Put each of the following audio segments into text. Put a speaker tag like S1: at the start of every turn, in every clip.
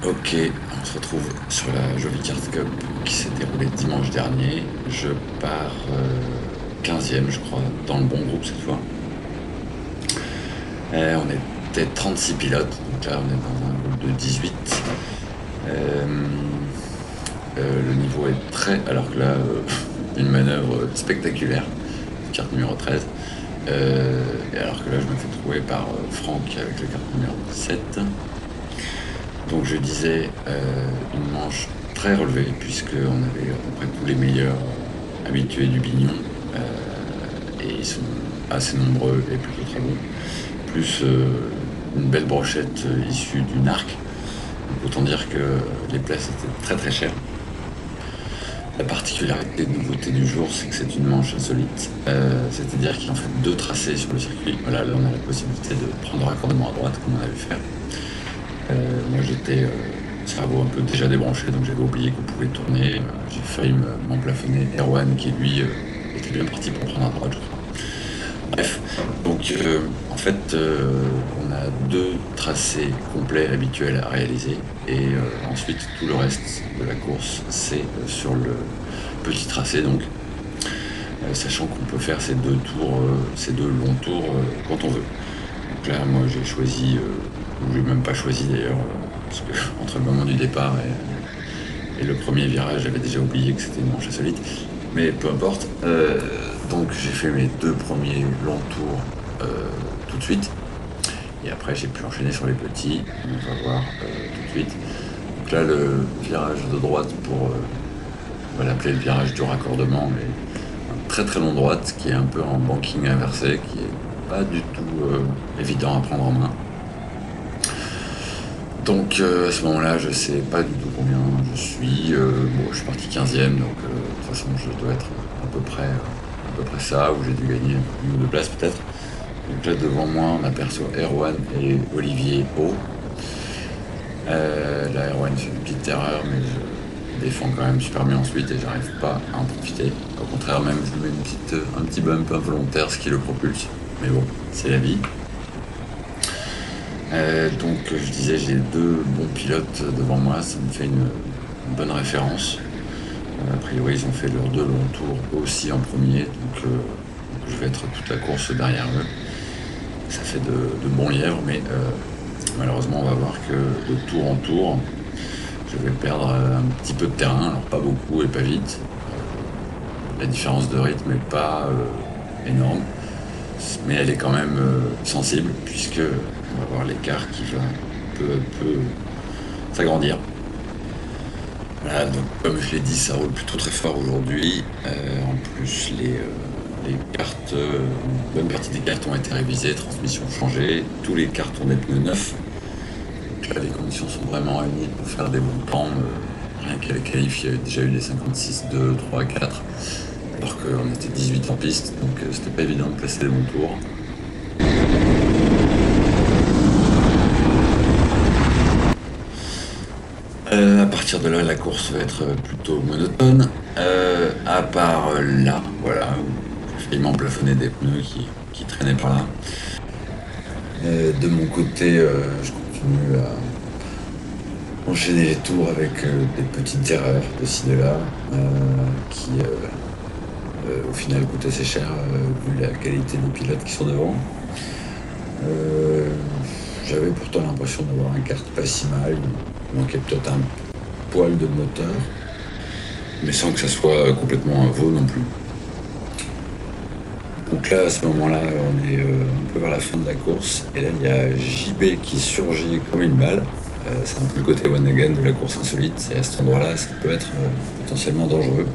S1: Ok, on se retrouve sur la jolie Carte Cup qui s'est déroulée dimanche dernier. Je pars 15e, je crois, dans le bon groupe cette fois. On était 36 pilotes, donc là on est dans un groupe de 18. Le niveau est très... Alors que là, une manœuvre spectaculaire, carte numéro 13. Et alors que là, je me fais trouver par Franck avec la carte numéro 7. Donc je disais une manche très relevée, puisqu'on avait à peu près tous les meilleurs habitués du Bignon. Et ils sont assez nombreux et plutôt très bons. Plus une belle brochette issue du NARC. Donc autant dire que les places étaient très très chères. La particularité de nouveauté du jour, c'est que c'est une manche insolite. C'est-à-dire qu'il en fait deux tracés sur le circuit. Voilà, là on a la possibilité de prendre raccordement à droite, comme on avait fait. Moi j'étais cerveau un peu déjà débranché, donc j'avais oublié qu'on pouvait tourner. J'ai failli m'emplafonner Erwan qui lui était bien parti pour prendre à droite, je crois. Bref, donc en fait on a deux tracés complets habituels à réaliser et ensuite tout le reste de la course c'est sur le petit tracé, donc sachant qu'on peut faire ces deux tours, ces deux longs tours quand on veut. Donc là moi j'ai choisi, ou j'ai même pas choisi d'ailleurs, parce que entre le moment du départ et le premier virage j'avais déjà oublié que c'était une manche insolite, mais peu importe. Donc j'ai fait mes deux premiers longs tours tout de suite, et après j'ai pu enchaîner sur les petits, on va voir tout de suite. Donc là le virage de droite on va l'appeler le virage du raccordement, mais un très très long droite qui est un peu en banking inversé, qui est pas du tout évident à prendre en main. Donc à ce moment-là je sais pas du tout combien je suis, bon je suis parti 15e, donc de toute façon je dois être à peu près ça, où j'ai dû gagner une ou deux places peut-être. Donc là devant moi on aperçoit Erwan et Olivier O. Là Erwan fait une petite erreur, mais je défends quand même super bien ensuite et j'arrive pas à en profiter. Au contraire même je lui mets un petit bump involontaire, ce qui le propulse, mais bon c'est la vie. Donc je disais j'ai deux bons pilotes devant moi, ça me fait une bonne référence. A priori ils ont fait leurs deux longs tours aussi en premier, donc je vais être toute la course derrière eux. Ça fait de bons lièvres, mais malheureusement on va voir que de tour en tour je vais perdre un petit peu de terrain, alors pas beaucoup et pas vite. La différence de rythme n'est pas énorme, mais elle est quand même sensible, puisque on va voir l'écart qui va peu à peu s'agrandir. Voilà, donc comme je l'ai dit, ça roule plutôt très fort aujourd'hui. En plus, les cartes, une bonne partie des cartes ont été révisées, transmission changée, tous les cartes ont des pneus neufs. Donc là, les conditions sont vraiment réunies pour faire des bons temps. Rien qu'à la qualif, il y avait déjà eu des 56, 2, 3, 4, alors qu'on était 18 en piste, donc c'était pas évident de placer les bons tours. À partir de là, la course va être plutôt monotone, à part là, voilà, où j'ai failli m'emplafonner des pneus qui traînaient par là. De mon côté, je continue à enchaîner les tours avec des petites erreurs de ci de là, qui au final coûtent assez cher vu la qualité des pilotes qui sont devant. J'avais pourtant l'impression d'avoir un kart pas si mal. Il manquait peut-être un poil de moteur, mais sans que ça soit complètement un veau non plus. Donc là, à ce moment-là, on est un peu vers la fin de la course. Et là, il y a JB qui surgit comme une balle. C'est un peu le côté one again de la course insolite. Et à cet endroit-là, ça peut être potentiellement dangereux.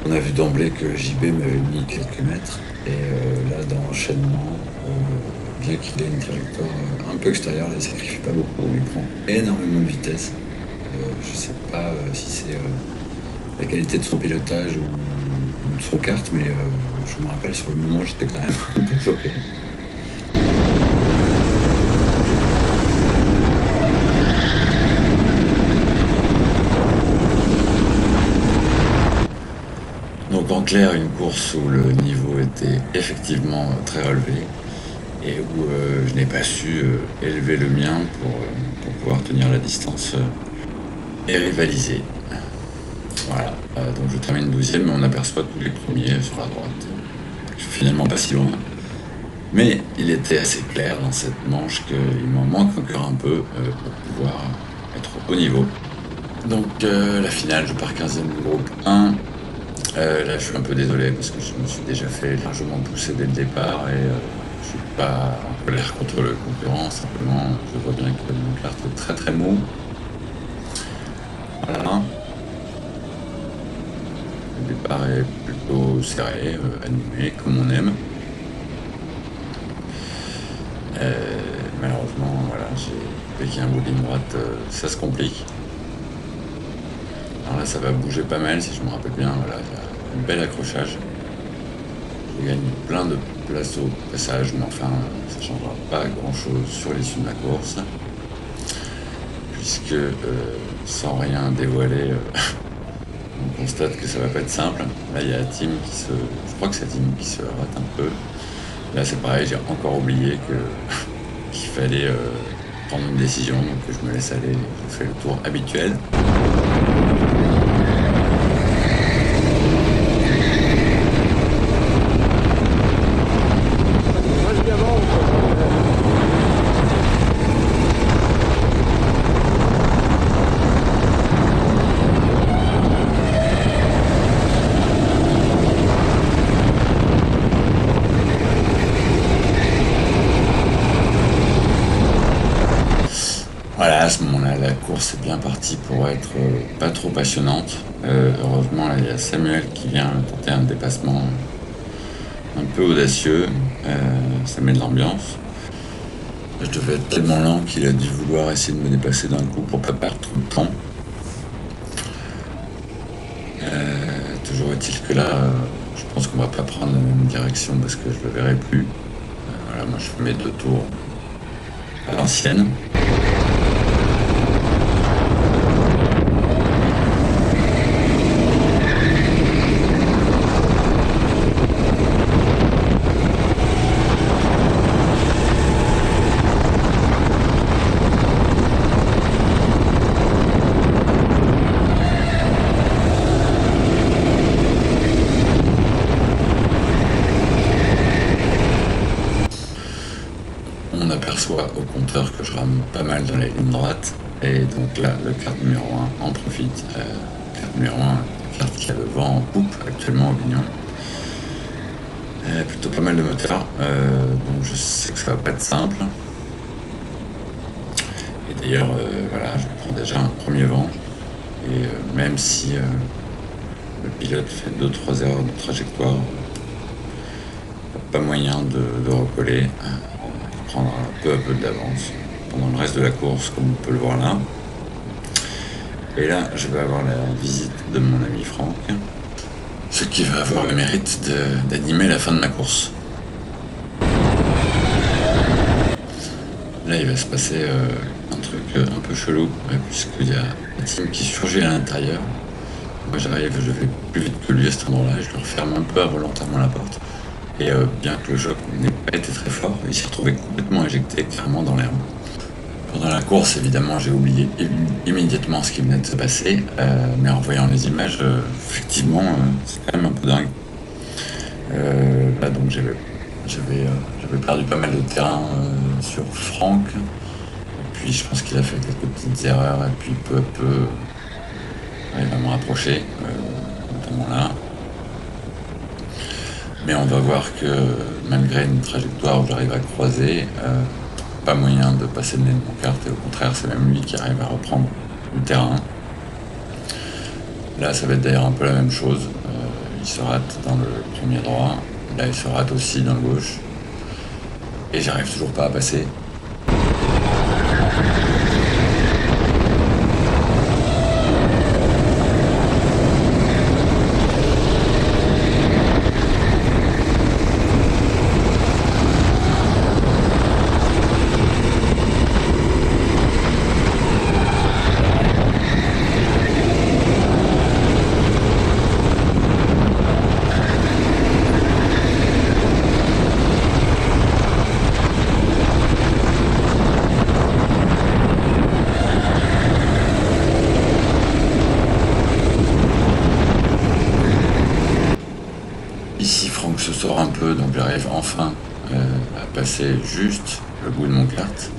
S1: On a vu d'emblée que JB m'avait mis quelques mètres. Et là, dans l'enchaînement, bien qu'il ait une trajectoire un peu extérieure, là, il ne sacrifie pas beaucoup. Il prend énormément de vitesse. Je ne sais pas si c'est la qualité de son pilotage ou de son kart, mais je me rappelle sur le moment, j'étais quand même un peu choqué. Donc en clair, une course où le niveau était effectivement très relevé et où je n'ai pas su élever le mien pour pouvoir tenir la distance et rivaliser. Voilà, donc je termine 12e, mais on aperçoit tous les premiers sur la droite. Je suis finalement pas si loin. Mais il était assez clair dans cette manche qu'il m'en manque encore un peu pour pouvoir être au niveau. Donc la finale, je pars 15e du groupe 1. Là, je suis un peu désolé parce que je me suis déjà fait largement pousser dès le départ et je suis pas en colère contre le concurrent. Simplement, je vois bien que mon kart est très très mou. Voilà. Le départ est plutôt serré, animé, comme on aime. Malheureusement, voilà, dès qu'il y a un bout de ligne droite, ça se complique. Alors là, ça va bouger pas mal, si je me rappelle bien. Voilà, il y a un bel accrochage. Je gagne plein de place au passage, mais enfin, ça ne changera pas grand-chose sur l'issue de la course. Puisque, sans rien dévoiler, on constate que ça va pas être simple. Là, il y a Tim je crois que c'est Tim qui se rate un peu. Là, c'est pareil, j'ai encore oublié qu'il fallait prendre une décision, donc je me laisse aller, je fais le tour habituel. Voilà, à ce moment-là, la course est bien partie pour être pas trop passionnante. Heureusement, là, il y a Samuel qui vient tenter un dépassement un peu audacieux. Ça met de l'ambiance. Je devais être tellement lent qu'il a dû vouloir essayer de me dépasser d'un coup pour pas perdre trop de temps. Toujours est-il que là, je pense qu'on va pas prendre la même direction parce que je le verrai plus. Voilà, moi je fais mes 2 tours à l'ancienne. On aperçoit au compteur que je rame pas mal dans les lignes droites. Et donc là, le kart numéro 1 en profite. Kart numéro 1, kart qui a le vent en poupe actuellement au Bignon. Plutôt pas mal de moteurs. Donc je sais que ça va pas être simple. Et d'ailleurs, voilà, je prends déjà un premier vent. Et même si le pilote fait 2-3 erreurs de trajectoire, pas moyen de recoller. Prendre peu à peu d'avance pendant le reste de la course, comme on peut le voir là. Et là, je vais avoir la visite de mon ami Franck, ce qui va avoir le mérite d'animer la fin de ma course. Là, il va se passer un truc un peu chelou, puisqu'il y a un team qui surgit à l'intérieur. Moi, j'arrive, je vais plus vite que lui à cet endroit-là, je lui referme un peu involontairement la porte. Et bien que le choc n'ait pas été très fort, il s'est retrouvé complètement éjecté, clairement dans l'herbe. Pendant la course, évidemment, j'ai oublié immédiatement ce qui venait de se passer, mais en voyant les images, effectivement, c'est quand même un peu dingue. Là, donc, j'avais perdu pas mal de terrain sur Franck, et puis je pense qu'il a fait quelques petites erreurs, et puis peu à peu, il va me rapprocher, notamment là. Mais on va voir que malgré une trajectoire où j'arrive à croiser, pas moyen de passer le nez de mon kart, et au contraire c'est même lui qui arrive à reprendre le terrain. Là ça va être d'ailleurs un peu la même chose, il se rate dans le premier droit, là il se rate aussi dans le gauche, et j'arrive toujours pas à passer. Ici, Franck se sort un peu, donc j'arrive enfin à passer juste le bout de mon kart.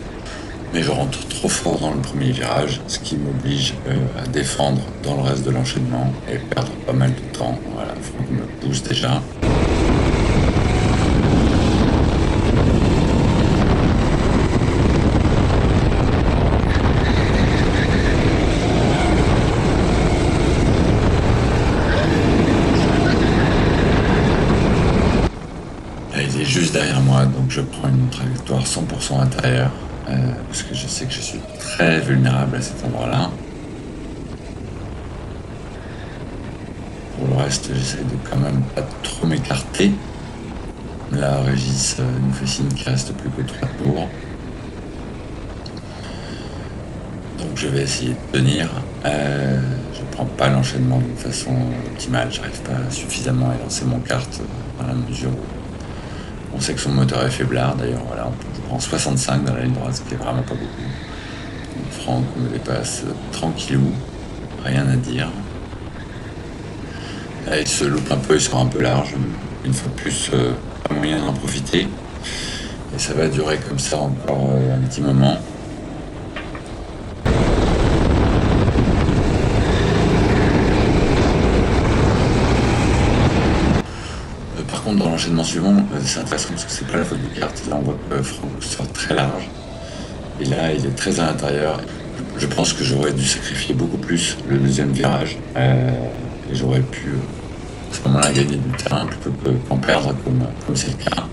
S1: Mais je rentre trop fort dans le premier virage, ce qui m'oblige à défendre dans le reste de l'enchaînement et perdre pas mal de temps. Voilà, Franck me pousse déjà. Il est juste derrière moi, donc je prends une trajectoire 100% intérieure, parce que je sais que je suis très vulnérable à cet endroit-là. Pour le reste, j'essaie de quand même pas trop m'écarter. Là, Régis nous fait signe qu'il reste plus que 3 tours. Donc je vais essayer de tenir. Je prends pas l'enchaînement d'une façon optimale, j'arrive pas suffisamment à lancer mon kart dans la mesure où on sait que son moteur est faiblard. D'ailleurs, voilà, je prends 65 dans la ligne droite, ce qui est vraiment pas beaucoup. Donc, Franck me dépasse tranquillou, rien à dire. Là, il se loupe un peu, il sera un peu large. Une fois de plus, pas moyen d'en profiter. Et ça va durer comme ça encore un petit moment. Par contre, dans l'enchaînement suivant, c'est intéressant parce que c'est pas la faute du kart. Là, on voit que Franck sort très large. Et là, il est très à l'intérieur. Je pense que j'aurais dû sacrifier beaucoup plus le deuxième virage. Et j'aurais pu, à ce moment-là, gagner du terrain plutôt qu'en perdre comme c'est le cas.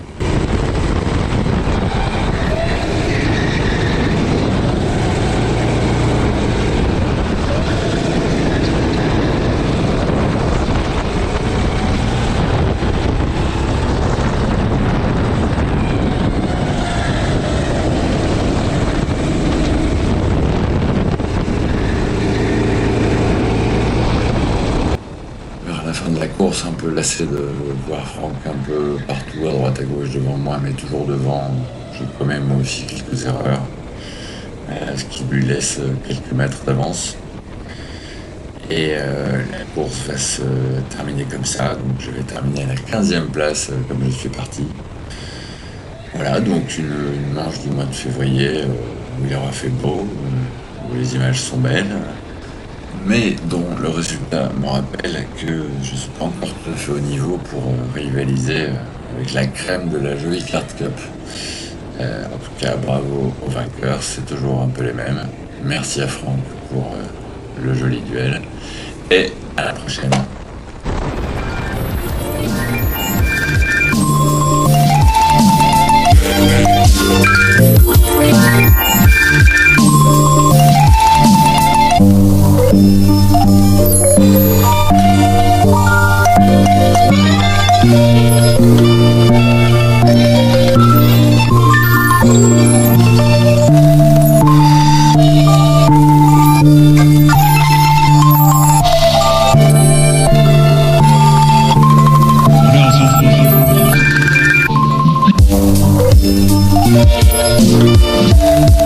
S1: De la course, un peu lassé de voir Franck un peu partout, à droite, à gauche, devant moi, mais toujours devant. Je commets moi aussi quelques erreurs, ce qui lui laisse quelques mètres d'avance. Et la course va se terminer comme ça, donc je vais terminer à la 15e place comme je suis parti. Voilà, donc une manche du mois de février où il aura fait beau, où les images sont belles, mais dont le résultat me rappelle que je ne suis pas encore tout à fait au niveau pour rivaliser avec la crème de la jolie Card Cup. En tout cas, bravo aux vainqueurs, c'est toujours un peu les mêmes. Merci à Franck pour le joli duel, et à la prochaine.
S2: On